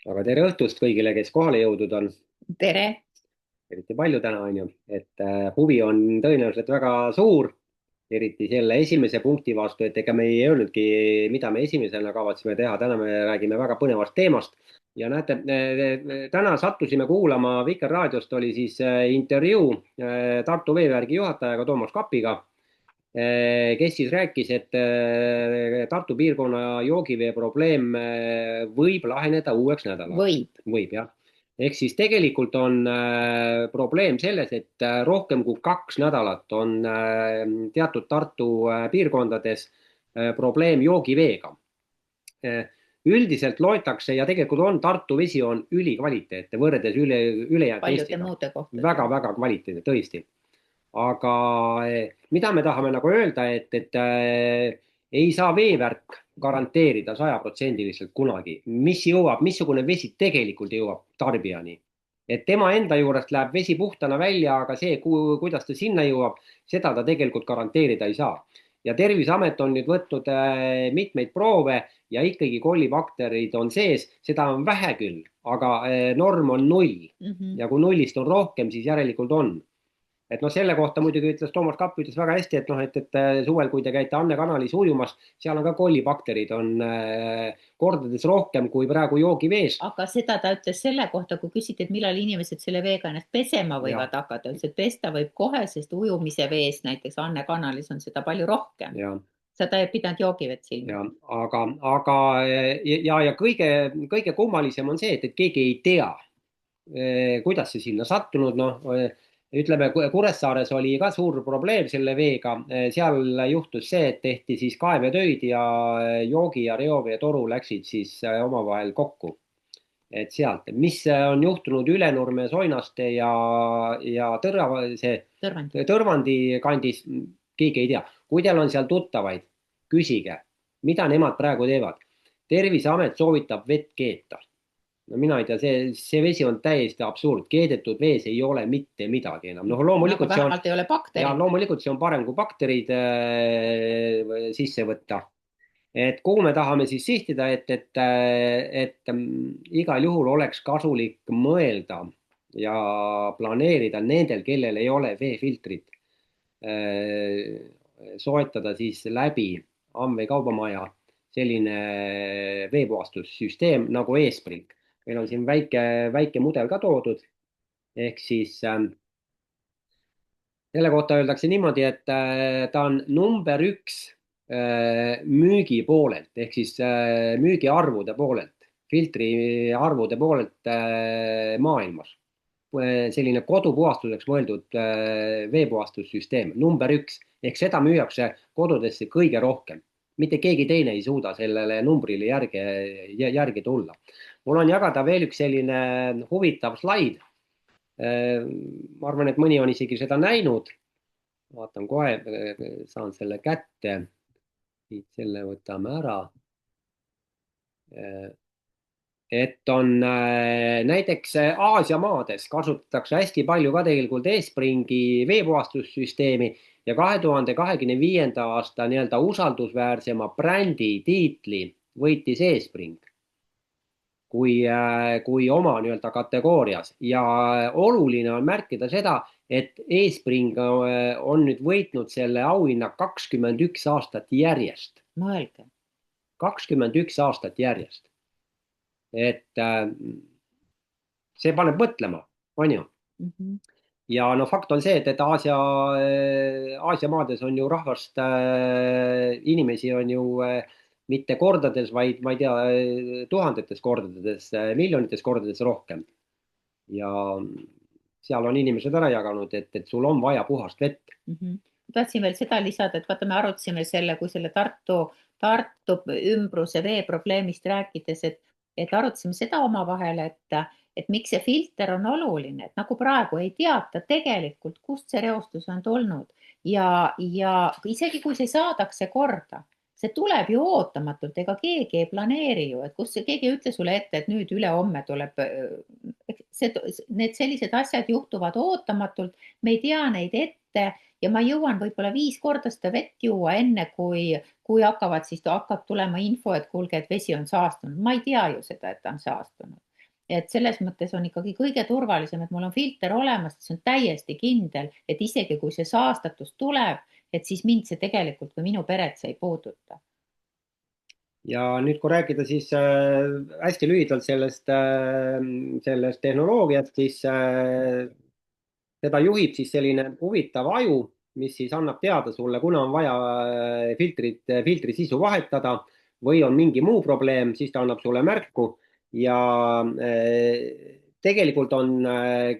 Aga tere õhtust kõigile, kes kohale jõudnud on. Tere! Eriti palju täna on ju, et huvi on tõenäoliselt väga suur, eriti selle esimese punkti vastu, et ega me ei öelnudki, mida me esimesena kavatseme teha. Täna me räägime väga põnevast teemast ja näete, täna sattusime kuulama Vikerraadiost oli siis intervjuu Tartu veevärgi juhatajaga Toomas Kapiga, kes siis rääkis, et Tartu piirkonna joogivee probleem võib laheneda uueks nädalaks. Võib. Võib jah. Ehk siis tegelikult on probleem selles, et rohkem kui 2 nädalat on teatud Tartu piirkondades probleem joogiveega. Üldiselt loetakse ja tegelikult on Tartu vesi on ülikvaliteetne võrreldes ülejäänud Paljude Eestiga. muude kohtadega. Väga-väga kvaliteetne, tõesti. Aga mida me tahame nagu öelda, et ei saa veevärk garanteerida 100% kunagi, mis jõuab, missugune vesi tegelikult jõuab tarbijani. Et tema enda juurest läheb vesi puhtana välja, aga see, kuidas ta sinna jõuab, seda ta tegelikult garanteerida ei saa. Ja Terviseamet on nüüd võtnud mitmeid proove ja ikkagi kollibakterid on sees, seda on vähe küll, aga norm on 0. Ja kui 0-st on rohkem, siis järelikult on. Et noh, selle kohta muidugi ütles Toomas Kapp ütles väga hästi, et noh, et suvel, kui te käite Anne kanalis ujumas, seal on ka kollibakterid on kordades rohkem kui praegu joogivees. Aga seda ta ütles selle kohta, kui küsiti, et millal inimesed selle veega ennast pesema Ja, võivad hakata. Ütles, et pesta võib kohe, sest ujumise vees näiteks Anne kanalis on seda palju rohkem. ja, Seda ei pidanud joogivett silma. ja, aga ja kõige kummalisem on see, et keegi ei tea, kuidas see sinna sattunud, noh, ütleme, Kuressaares oli ka suur probleem selle veega, seal juhtus see, et tehti siis kaevetöid ja joogi ja reoveetoru läksid siis omavahel kokku. Et sealt, mis on juhtunud Ülenurme, Soinaste ja Tõrvandi. Tõrvandi kandis, keegi ei tea. Kui teil on seal tuttavaid, küsige, mida nemad praegu teevad. Terviseamet soovitab vett keeta. No mina ei tea, see vesi on täiesti absurd, keedetud vees ei ole mitte midagi enam. Noh, Aga loomulikult see on, vähemalt ei ole ja bakterid. loomulikult see on parem kui bakterid sisse võtta. Et kuhu me tahame siis sihtida, et igal juhul oleks kasulik mõelda ja planeerida nendel, kellel ei ole veefiltrit, soetada siis läbi Amway kaubamaja selline veepuhastussüsteem nagu eSpring. Meil on siin väike mudel ka toodud, ehk siis selle kohta öeldakse niimoodi, et ta on number 1 müügi poolelt ehk siis müügiarvude poolelt, filtriarvude poolelt maailmas. Selline kodupuhastuseks mõeldud veepuhastussüsteem, number 1, ehk seda müüakse kodudesse kõige rohkem. Mitte keegi teine ei suuda sellele numbrile järgi tulla. Mul on jagada veel üks selline huvitav slaid. Ma arvan, et mõni on isegi seda näinud. Vaatan kohe, saan selle kätte. Siit selle võtame ära. Et on näiteks Aasia maades kasutatakse hästi palju ka tegelikult eSpringi veepuhastussüsteemi ja 2025. aasta nii-öelda usaldusväärsema brändi tiitli võitis eSpring kui oma nii-öelda kategoorias ja oluline on märkida seda, et eSpring on nüüd võitnud selle auhinna 21 aastat järjest. Mõelge. 21 aastat järjest. Et see paneb mõtlema, on ju. Ja no fakt on see, et Aasia maades on ju rahvast, inimesi on ju mitte kordades, vaid ma ei tea, tuhandetes kordades, miljonites kordades rohkem. Ja seal on inimesed ära jaganud, et sul on vaja puhast vett. Tahtsin veel seda lisada, et vaata, me arutasime selle, kui selle Tartu ümbruse veeprobleemist rääkides, et arutasime seda omavahel, et miks see filter on oluline, et nagu praegu ei teata tegelikult, kust see reostus on tulnud ja isegi kui see saadakse korda, see tuleb ju ootamatult, ega keegi ei planeeri ju, et kus keegi ei ütle sulle ette, et nüüd ülehomme tuleb, need sellised asjad juhtuvad ootamatult, me ei tea neid ette ja ma jõuan võib-olla 5 korda seda vett juua enne, kui hakkab tulema info, et kuulge, et vesi on saastunud. Ma ei tea ju seda, et ta on saastunud. et selles mõttes on ikkagi kõige turvalisem, et mul on filter olemas, see on täiesti kindel, et isegi kui see saastatus tuleb, et siis mind see tegelikult või minu peret see ei puuduta. ja nüüd, kui rääkida siis hästi lühidalt sellest tehnoloogiast, siis seda juhib siis selline huvitav aju, mis siis annab teada sulle, kuna on vaja filtri sisu vahetada või on mingi muu probleem, siis ta annab sulle märku ja tegelikult on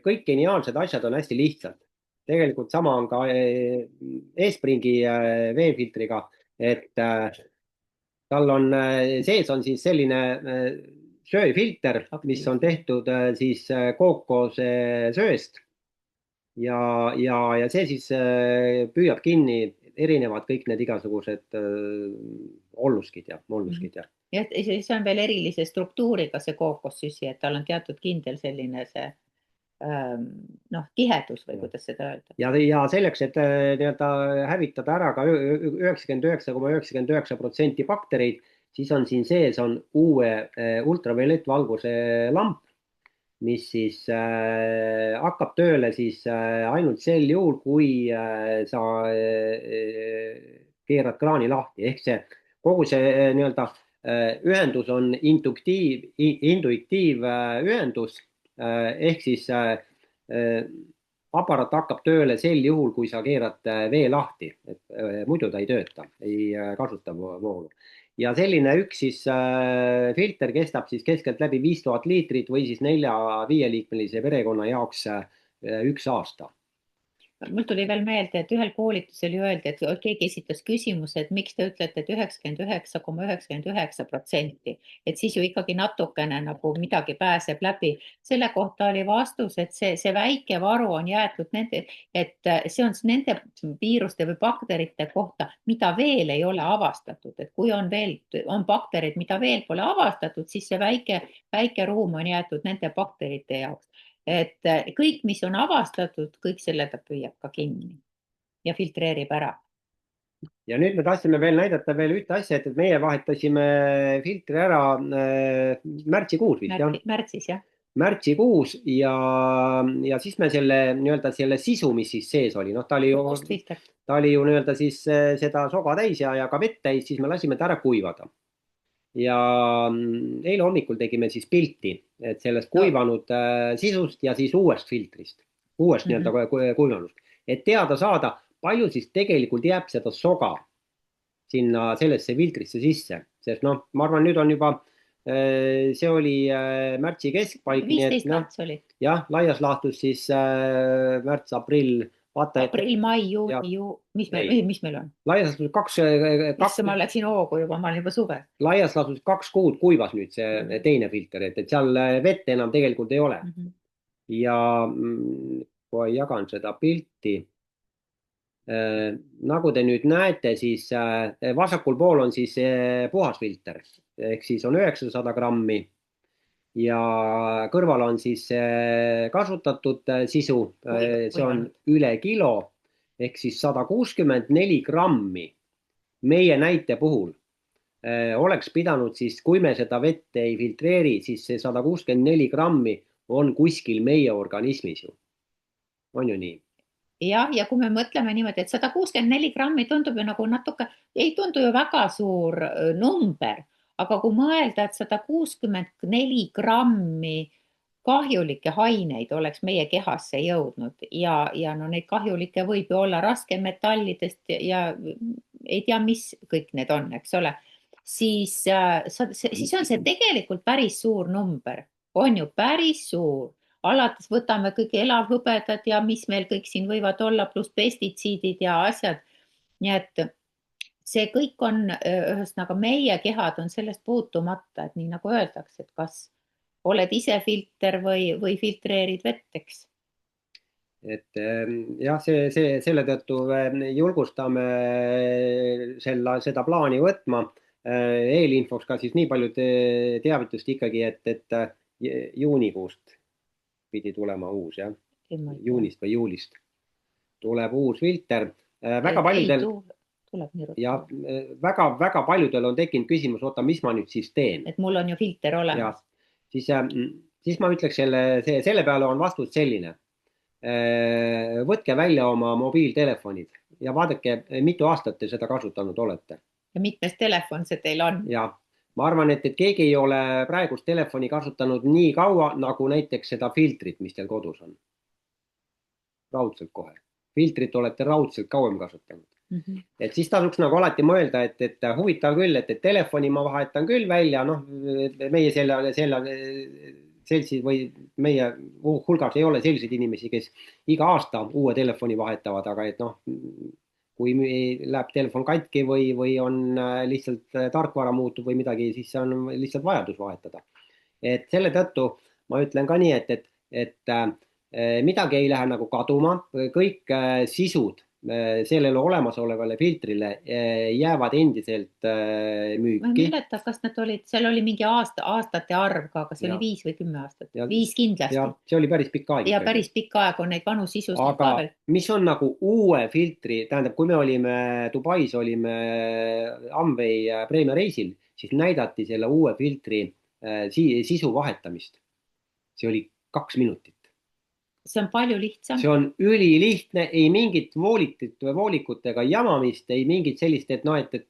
kõik geniaalsed asjad on hästi lihtsad. Tegelikult sama on ka Espringi veefiltriga, et tal on sees on siis selline söefilter, mis on tehtud siis kookosesööst ja see siis püüab kinni erinevad kõik need igasugused olluskid ja molluskid ja. ja see on veel erilise struktuuriga see kookossüsi, et tal on teatud kindel selline see noh, tihedus või kuidas seda öelda. ja selleks, et nii-öelda hävitada ära ka 99,99% baktereid, siis on siin sees on uue ultraviolettvalguse lamp, mis siis hakkab tööle siis ainult sel juhul, kui sa keerad kraani lahti, ehk see kogu see nii-öelda ühendus on intuitiivühendus ehk siis aparaat hakkab tööle sel juhul, kui sa keerad vee lahti, et muidu ta ei tööta, ei kasuta voolu. Ja selline üks siis filter kestab siis keskeltläbi 5000 liitrit või siis 4-5-liikmelise perekonna jaoks 1 aasta. Mul tuli veel meelde, et ühel koolitusel ju öeldi, et keegi esitas küsimuse, et miks te ütlete, et 99,99%, et siis ju ikkagi natukene nagu midagi pääseb läbi. Selle kohta oli vastus, et see väike varu on jäetud nende, et see on nende viiruste või bakterite kohta, mida veel ei ole avastatud, et kui on bakterid, mida veel pole avastatud, siis see väike ruum on jäetud nende bakterite jaoks. Et kõik, mis on avastatud, kõik selle ta püüab ka kinni ja filtreerib ära. Ja nüüd me tahtsime veel näidata veel ühte asja, et meie vahetasime filtri ära märtsikuus vist, jah? Märtsis, jah. Märtsikuus ja siis me selle sisu, mis siis sees oli, noh, ta oli ju nii-öelda siis seda soga täis ja ka vett täis, siis me lasime ta ära kuivada. Ja eile hommikul tegime siis pilti, et sellest kuivanud sisust ja siis uuest filtrist, uuest nii-öelda kuivanust, et teada saada, palju siis tegelikult jääb seda soga sinna sellesse filtrisse sisse, sest noh, ma arvan, nüüd on juba, see oli märtsi keskpaik. 15 märts oli. Jah, laias laastus siis märts, aprill. Aprill, mai, juuni, mis meil on? Laias laastus kaks. Ma läksin hoogu juba, ma olin juba suve. Laias laastus 2 kuud kuivas nüüd see teine filter, et seal vett enam tegelikult ei ole. Ja kui jagan seda pilti, nagu te nüüd näete, siis vasakul pool on siis puhas filter, ehk siis on 900 grammi ja kõrval on siis kasutatud sisu, see on üle kilo, ehk siis 164 grammi meie näite puhul oleks pidanud siis, kui me seda vett ei filtreeri, siis see 164 grammi on kuskil meie organismis ju. On ju nii? Jah, ja kui me mõtleme niimoodi, et 164 grammi tundub ju nagu natuke, ei tundu ju väga suur number, aga kui mõelda, et 164 grammi kahjulikke aineid oleks meie kehasse jõudnud ja no neid kahjulikke võib ju olla raskemetallidest ja ei tea, mis kõik need on, eks ole, siis on see tegelikult päris suur number, on ju päris suur. Alates võtame kõik elavhõbedad ja mis meil kõik siin võivad olla, pluss pestitsiidid ja asjad. Nii et see kõik on, ühesõnaga meie kehad on sellest puutumata, et nii nagu öeldakse, et kas oled ise filter või filtreerid vetteks. Et jah, selle tõttu julgustame seda plaani võtma. Eelinfoks ka siis nii palju teavitust ikkagi, et juunikuust pidi tulema uus, jah? Juunist või juulist tuleb uus filter. Väga paljudel, ja väga paljudel on tekkinud küsimus, oota, mis ma nüüd siis teen? Et mul on ju filter olemas. Siis siis ma ütleks selle peale on vastus selline. Võtke välja oma mobiiltelefonid ja vaadake, mitu aastat te seda kasutanud olete. ja mitmes telefon see teil on? ja ma arvan, et keegi ei ole praegust telefoni kasutanud nii kaua, nagu näiteks seda filtrit, mis teil kodus on. Raudselt kohe. Filtrit olete raudselt kauem kasutanud. Et siis tasuks nagu alati mõelda, et huvitav küll, et telefoni ma vahetan küll välja, noh, meie selle seltsi või meie hulgas ei ole selliseid inimesi, kes iga aasta uue telefoni vahetavad, aga et noh, kui läheb telefon katki või on lihtsalt tarkvara muutub või midagi, siis see on lihtsalt vajadus vahetada. Et selle tõttu ma ütlen ka nii, et midagi ei lähe nagu kaduma, kõik sisud sellele olemasolevale filtrile jäävad endiselt ma ei müüki. mäleta, kas nad olid, seal oli mingi aastate arv ka, kas oli 5 või 10 aastat? 5 kindlasti. Ja see oli päris pikk aeg. Ja päris pikk aeg on neid vanu sisusid aga ka veel. Mis on nagu uue filtri, tähendab, kui me olime Dubais, olime Amway Premia reisil, siis näidati selle uue filtri sisu vahetamist. See oli 2 minutit. See on palju lihtsam. See on ülilihtne, ei mingit voolikutega jamamist, ei mingit sellist, et noh, et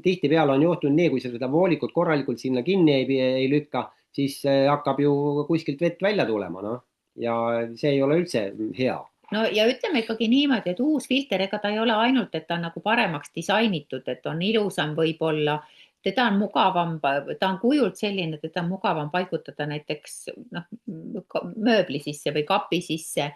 tihtipeale on juhtunud nii, kui sa seda voolikut korralikult sinna kinni ei lükka, siis hakkab ju kuskilt vett välja tulema, noh. Ja see ei ole üldse hea. No ja ütleme ikkagi niimoodi, et uus filter, ega ta ei ole ainult, et ta on nagu paremaks disainitud, et on ilusam võib-olla, teda on mugavam, ta on kujult selline, teda on mugavam paigutada näiteks mööbli sisse või kapi sisse.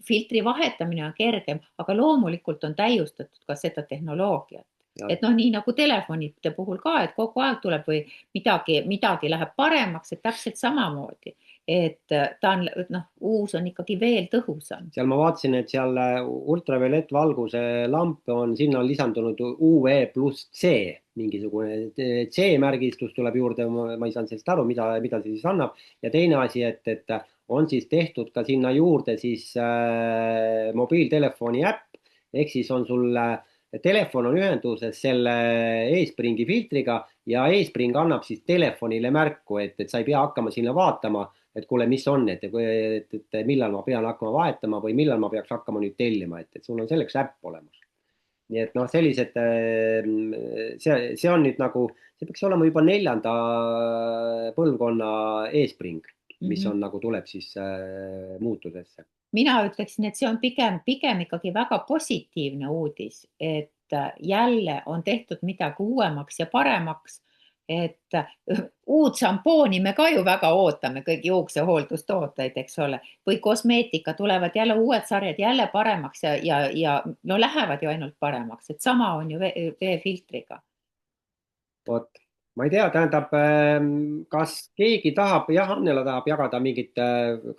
Filtri vahetamine on kergem, aga loomulikult on täiustatud ka seda tehnoloogiat. Et noh, nii nagu telefonite puhul ka, et kogu aeg tuleb või midagi läheb paremaks, et täpselt samamoodi. Et ta on, noh, uus on ikkagi veel tõhusam. Seal ma vaatasin, et seal ultraviolettvalguse lamp on, sinna on lisandunud UV plus C, mingisugune C-märgistus tuleb juurde, ma ei saanud sellest aru, mida see siis annab. Ja teine asi, et on siis tehtud ka sinna juurde siis mobiiltelefoni äpp, ehk siis on sul telefon on ühenduses selle eSpringi filtriga ja eSpring annab siis telefonile märku, et sa ei pea hakkama sinna vaatama, et kuule, mis on, et millal ma pean hakkama vahetama või millal ma peaks hakkama nüüd tellima, et sul on selleks äpp olemas. Nii et noh, sellised, see on nüüd nagu, see peaks olema juba 4. põlvkonna eSpring, mis on nagu tuleb siis muutusesse. Mina ütleksin, et see on pigem ikkagi väga positiivne uudis, et jälle on tehtud midagi uuemaks ja paremaks, et uut šampooni me ka ju väga ootame, kõik juuksehooldustooteid, eks ole, või kosmeetika tulevad jälle uued sarjad jälle paremaks ja no lähevad ju ainult paremaks, et sama on ju veefiltriga. Vot, ma ei tea, tähendab, kas keegi tahab, jah, Annela tahab jagada mingit,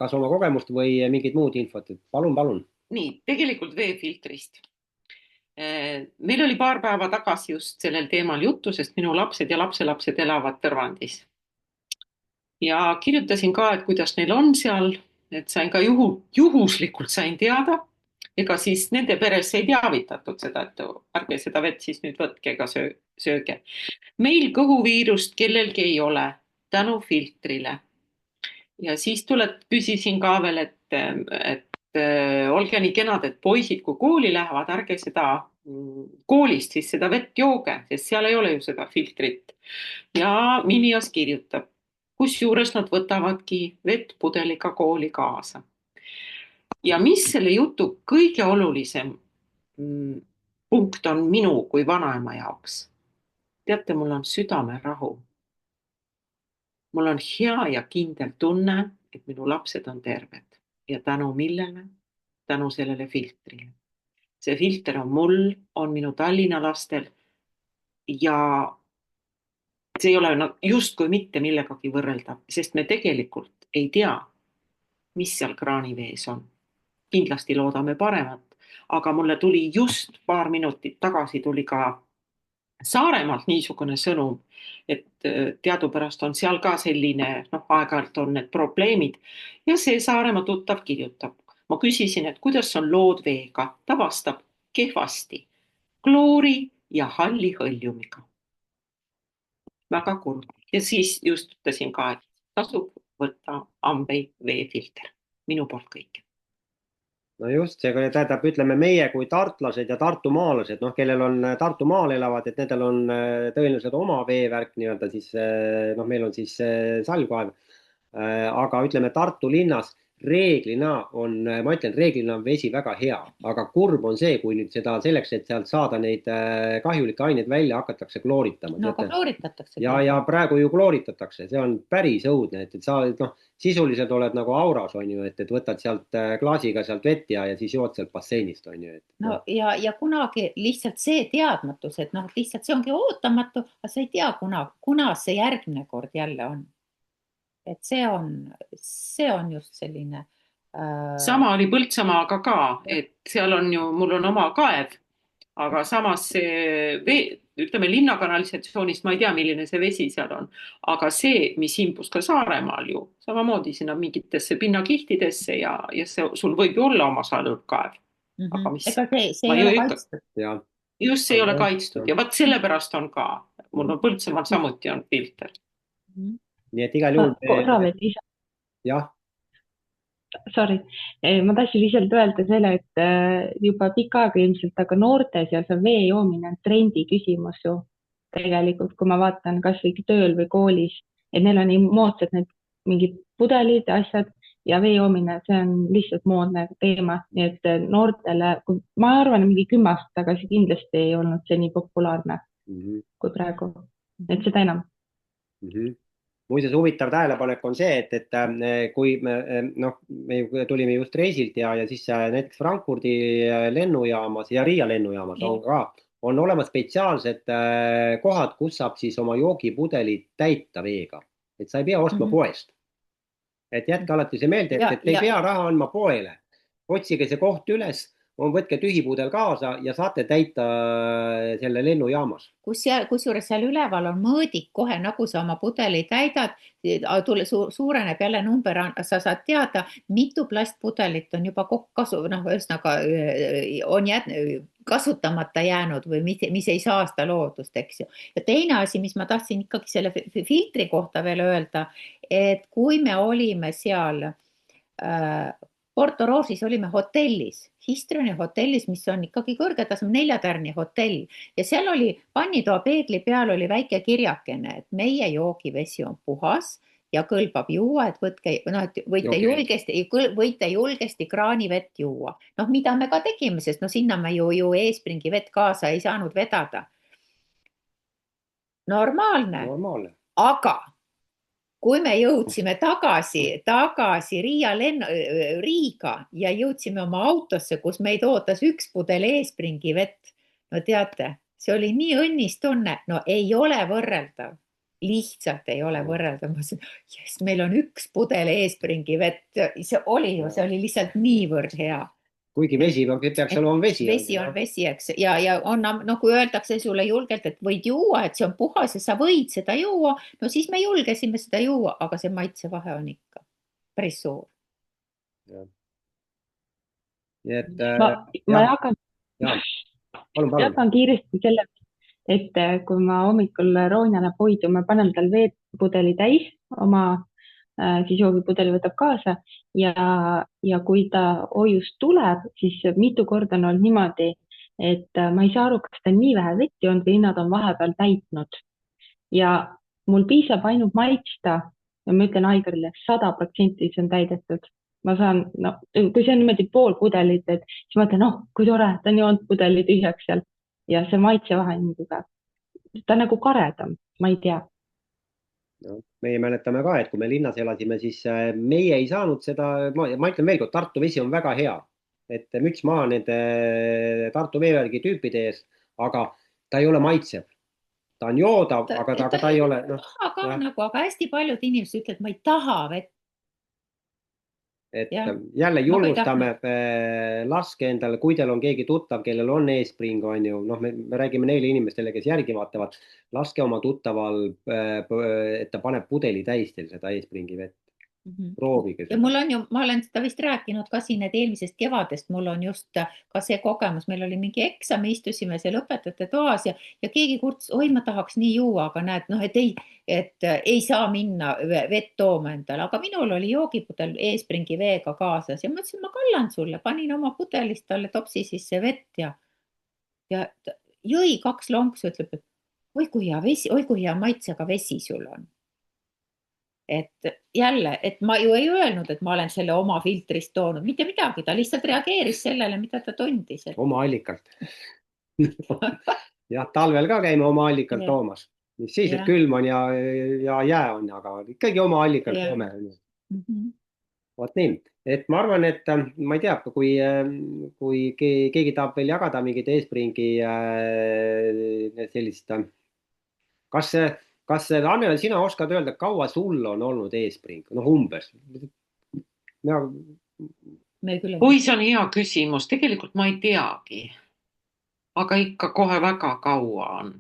kas oma kogemust või mingit muud infot, et palun. Nii, tegelikult veefiltrist. Meil oli paar päeva tagasi just sellel teemal juttu, sest minu lapsed ja lapselapsed elavad Tõrvandis. Ja kirjutasin ka, et kuidas neil on seal, et sain ka juhuslikult sain teada, ega siis nende peres ei teavitatud seda, et ärge seda vett siis nüüd võtke ega sööge. Meil kõhuviirust kellelgi ei ole tänu filtrile. Ja siis küsisin ka veel, et olge nii kenad, et poisid, kui kooli lähevad, ärge seda koolist siis seda vett jooge, sest seal ei ole ju seda filtrit. Ja Minias kirjutab, kus juures nad võtavadki vettpudeliga kooli kaasa. Ja mis selle jutu kõige olulisem punkt on minu kui vanaema jaoks? Teate, mul on südamerahu. Mul on hea ja kindel tunne, et minu lapsed on terved. Ja tänu millele? Tänu sellele filtrile. See filter on mul, on minu Tallinna lastel ja see ei ole just kui mitte millegagi võrreldav, sest me tegelikult ei tea, mis seal kraanivees on. Kindlasti loodame paremat, aga mulle tuli just paar minutit tagasi tuli ka Saaremaalt niisugune sõnum, et teadupärast on seal ka selline, aeg-ajalt on need probleemid ja see Saaremaa tuttav kirjutab. Ma küsisin, et kuidas on lood veega, ta vastab kehvasti, kloori ja halli hõljumiga. Väga kurb. Ja siis just ütlesin ka, et tasub võtta Amway veefilter. Minu poolt kõik. no just, see tähendab, ütleme meie kui tartlased ja tartumaalased, noh, kellel on Tartumaal elavad, et nendel on tõenäoliselt oma veevärk nii-öelda siis, noh, meil on siis salvkaev. Aga ütleme Tartu linnas reeglina on, ma ütlen, reeglina on vesi väga hea, aga kurb on see, kui nüüd seda selleks, et sealt saada neid kahjulikke aineid välja, hakatakse klooritama. no aga klooritatakse. ja praegu ju klooritatakse, see on päris õudne, et sa noh, sisuliselt oled nagu auras, on ju, et võtad sealt klaasiga sealt vett ja siis jood sealt basseinist, on ju. no ja kunagi lihtsalt see teadmatus, et noh, lihtsalt see ongi ootamatu, aga sa ei tea, kuna see järgmine kord jälle on. Et see on just selline. Sama oli Põltsamaaga ka, et seal on ju, mul on oma kaev, aga samas see ütleme linnakanalisatsioonist, ma ei tea, milline see vesi seal on, aga see, mis imbus ka Saaremaal ju, samamoodi sinna mingitesse pinnakihtidesse ja sul võib ju olla oma salvkaev. Aga mis? Ega see ei ole kaitstud. Just see ei ole kaitstud ja vaat sellepärast on ka, mul on Põltsamaal samuti on filter. Nii et igal juhul. Korra veel lisa. Jah. Sorry, ma tahtsin lihtsalt öelda selle, et juba pikka aega ilmselt, aga noorte seal see vee joomine on trendi küsimus ju tegelikult, kui ma vaatan kas või tööl või koolis, et neil on nii moodsad need mingid pudelid ja asjad ja vee joomine, see on lihtsalt moodne teema, nii et noortele, ma arvan, mingi 10 aastat tagasi kindlasti ei olnud see nii populaarne kui praegu, et seda enam. Muuseas, huvitav tähelepanek on see, et kui me tulime just reisilt ja siis näiteks Frankfurdi lennujaamas ja Riia lennujaamas on olemas spetsiaalsed kohad, kus saab siis oma joogipudelid täita veega, et sa ei pea ostma poest. Et jätke alati see meelde, et ei pea raha andma poele. Otsige see koht üles, võtke tühipudel kaasa ja saate täita selle lennujaamas. Kusjuures seal üleval on mõõdik kohe, nagu sa oma pudeli täidad, suureneb jälle number, sa saad teada, mitu plastpudelit on juba ühesõnaga on kasutamata jäänud või mis ei saasta loodust, eks ju. Ja teine asi, mis ma tahtsin ikkagi selle filtri kohta veel öelda, et kui me olime seal Porto Rosis olime hotellis, Histrioni hotellis, mis on ikkagi kõrgetasem 4-tärni hotell ja seal oli vannitoa peegli peal oli väike kirjakene, et meie joogivesi on puhas ja kõlbab juua, et võite julgesti kraanivett juua. Noh, mida me ka tegime, sest sinna me ju eespringi vett kaasa ei saanud vedada. Normaalne. Aga kui me jõudsime tagasi Riiga ja jõudsime oma autosse, kus meid ootas 1 pudel eespringi vett, no teate, see oli nii õnnistunne, no ei ole võrreldav, lihtsalt ei ole võrreldav. Meil on 1 pudel eespringi vett, see oli lihtsalt niivõrd hea. Kuigi vesi peaks olema vesi. Vesi on vesi, eks. Ja on, kui öeldakse sulle julgelt, et võid juua, et see on puhas ja sa võid seda juua, no siis me julgesime seda juua, aga see maitsevahe on ikka päris suur. Ma jagan kiiresti selle, et kui ma hommikul Roonja läheb hoidu, ma panen tal veepudeli täis, oma siis joogipudeli võtab kaasa ja kui ta hoiust tuleb, siis mitu korda on olnud niimoodi, et ma ei saa aru, kas ta nii vähe vetti on või nad on vahepeal täitnud. Ja mul piisab ainult maitsta ja ma ütlen Aigarile 100% see on täidetud. Ma saan, kui see on niimoodi pool pudelit, et siis ma ütlen, kui tore, ta on joonud pudeli tühjaks seal ja see maitsevahe on tugev. Ta on nagu karedam, ma ei tea. Meie mäletame ka, et kui me linnas elasime, siis meie ei saanud seda, ma ütlen veel kord, Tartu vesi on väga hea, et müts maha nende Tartu veevärgi tüüpide ees, aga ta ei ole maitsev. Ta on joodav, aga ta ei ole. Aga hästi paljud inimesed ütlevad, et ma ei taha vett. Et jälle julgustame, laske endale, kui teil on keegi tuttav, kellel on eespring, on ju, me räägime neile inimestele, kes järgi vaatavad, laske oma tuttaval, et ta paneb pudeli täis teil seda eespringi vett. proovige ja seda. mul on ju, ma olen seda vist rääkinud ka siin, et eelmisest kevadest mul on just ka see kogemus, meil oli mingi eksam, istusime seal õpetajate toas ja keegi kurtis, oi, ma tahaks nii juua, aga näed, noh, et ei saa minna vett tooma endale, aga minul oli joogipudel Eespringi veega kaasas ja ma ütlesin, ma kallan sulle, panin oma pudelist talle topsi sisse vett ja ta jõi 2 lonksu, ütleb, et oi kui hea vesi, oi kui hea maitsega vesi sul on. Et jälle, et ma ju ei öelnud, et ma olen selle oma filtrist toonud, mitte midagi, ta lihtsalt reageeris sellele, mida ta tundis. Oma allikalt. Jah, talvel ka käime oma allikalt toomas. Mis siis, et külm on ja jää on, aga ikkagi oma allikalt toome. Vaat nii, et ma arvan, et ma ei tea, kui keegi tahab veel jagada mingit Eespringi sellist, kas Annela, sina oskad öelda, kaua sul on olnud Eespring? Noh, umbes. Oi, see on hea küsimus. Tegelikult ma ei teagi. Aga ikka kohe väga kaua on.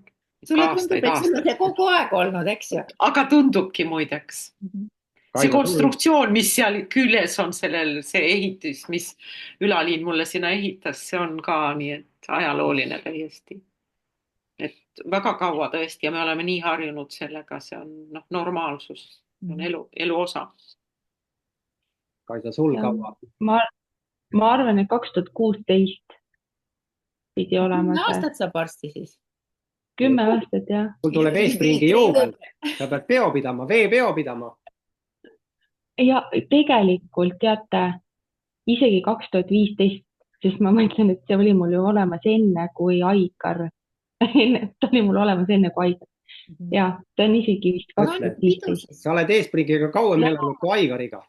Sulle tundub, et sul on see kogu aeg olnud, eks ju? Aga tundubki muideks. See konstruktsioon, mis seal küljes on see ehitis, mis Ülaliin mulle sinna ehitas, see on ka nii, et ajalooline täiesti. Et väga kaua tõesti ja me oleme nii harjunud sellega, see on normaalsus, see on elu osa. Kaisa, sul kaua? Ma arvan, et 2016 pidi olema see. 10 aastat saab varsti siis? 10 aastat, jah. Sul tuleb Eespringi juubel, sa pead peo pidama, veepeo pidama. Ja tegelikult teate, isegi 2015, sest ma mõtlen, et see oli mul ju olemas enne kui Aikar. Ta oli mul olemas enne kui Aikar. Ja, ta on isegi vist 2015. Sa oled Eespringiga kauem elanud kui Aigariga.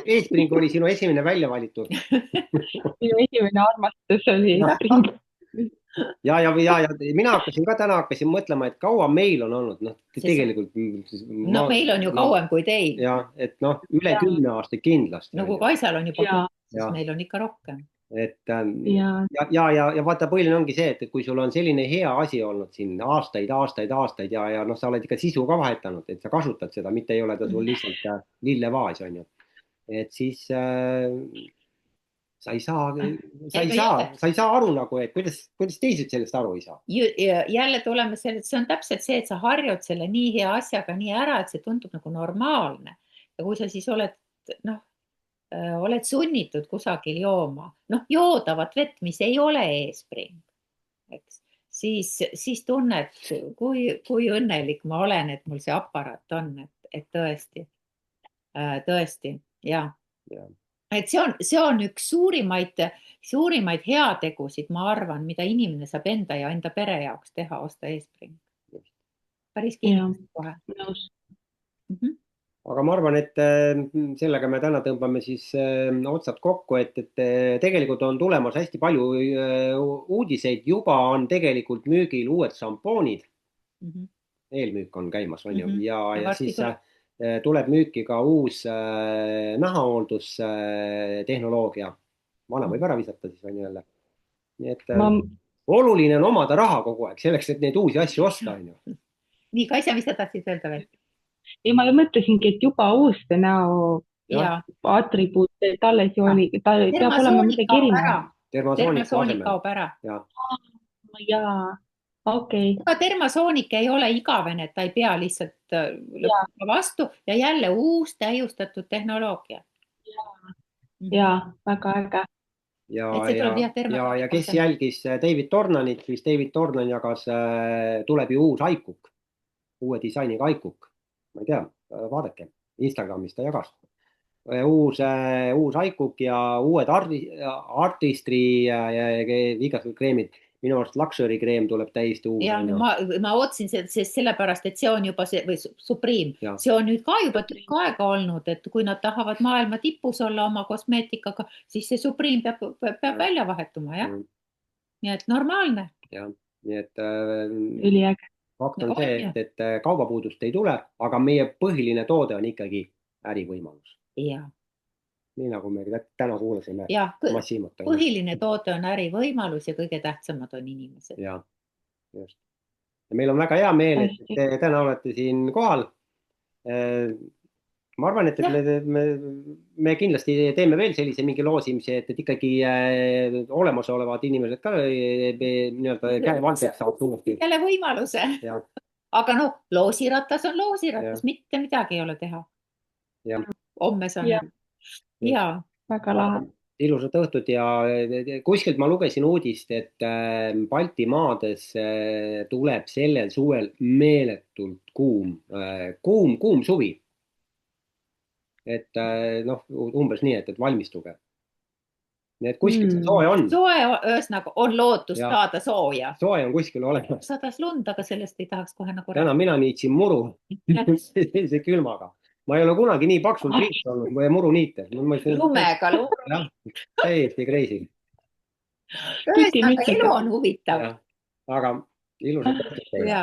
Eespring oli sinu esimene välja valitud. Minu esimene armastus oli Eespring. Ja mina hakkasin mõtlema, et kaua meil on olnud, tegelikult. No meil on ju kauem kui teil. Ja, et üle 10 aasta kindlasti. Nagu Kaisal on juba, siis meil on ikka rohkem. Ja vaata, põhiline ongi see, et kui sul on selline hea asi olnud siin aastaid ja sa oled ikka sisu ka vahetanud, et sa kasutad seda, mitte ei ole ta sul lihtsalt lillevaas, on ju. Et siis sa ei saa aru nagu, et kuidas teised sellest aru ei saa. Jälle tuleme selle, see on täpselt see, et sa harjud selle nii hea asjaga nii ära, et see tundub nagu normaalne. Ja kui sa siis oled sunnitud kusagil jooma, joodavat vett, mis ei ole Eespring, eks, siis tunned, kui õnnelik ma olen, et mul see aparaat on, et tõesti, ja. Et see on üks suurimaid heategusid, ma arvan, mida inimene saab enda ja enda pere jaoks teha, osta Eespring. Päris kindlasti kohe. Aga ma arvan, et sellega me täna tõmbame siis otsad kokku, et tegelikult on tulemas hästi palju uudiseid, juba on tegelikult müügil uued šampoonid. Eelmüük on käimas, on ju, ja siis tuleb müüki ka uus nahahooldustehnoloogia. Vana võib ära visata siis, on jälle. Nii et oluline on omada raha kogu aeg, selleks, et neid uusi asju osta, on ju. Nii, Kaisa, mis sa tahtsid öelda veel? Ja ma mõtlesingi, et juba uuste näo atribuut, talle ju oli, ta peab olema midagi erinev. Dermasoonik kaob ära. Jaa. Okay. Aga dermasoonik ei ole igavene, et ta ei pea lihtsalt lõpuma vastu ja jälle uus täiustatud tehnoloogia. Jaa, väga äge. Ja kes jälgis David Tornanit, siis David Tornan jagas, tuleb ju uus iCook, uue disainiga iCook. Ma ei tea, vaadake, Instagramis ta jagas. Uus iCook ja uued Artistry igasugused kreemid. Minu arust Luxury kreem tuleb täiesti uus. Ja, ma otsin sellepärast, et see on juba või Supreme. See on nüüd ka juba tükk aega olnud, et kui nad tahavad maailma tipus olla oma kosmeetikaga, siis see Supreme peab välja vahetuma, jah? Nii et normaalne. Ja, nii et üliäge. Fakt on see, et kaubapuudust ei tule, aga meie põhiline toode on ikkagi ärivõimalus. Jaa. Nii nagu me täna kuulasime. Ja, põhiline toode on ärivõimalus ja kõige tähtsamad on inimesed. Ja, just. Ja meil on väga hea meel, et te täna olete siin kohal. ma arvan, et me kindlasti teeme veel sellise mingi loosimise, et ikkagi olemasolevad inimesed ka nii-öelda käevandeks saavad uuesti. jälle võimaluse. Aga noh, loosiratas on loosiratas, mitte midagi ei ole teha. Homme saan. Ja. Väga lahe. Ilusat õhtut ja kuskilt ma lugesin uudist, et Baltimaades tuleb sellel suvel meeletult kuum suvi. Et noh, umbes nii, et valmistuge. Need kuskil soe on. Soe, ühesõnaga on lootus saada sooja. Soe on kuskil olemas. Sadas lund, aga sellest ei tahaks kohe nagu täna mina niitsin muru sellise külmaga. Ma ei ole kunagi nii paksult niit olnud või muru niite. Lumega. Täiesti crazy. Ühesõnaga, elu on huvitav. Aga ilusat õhtut teile.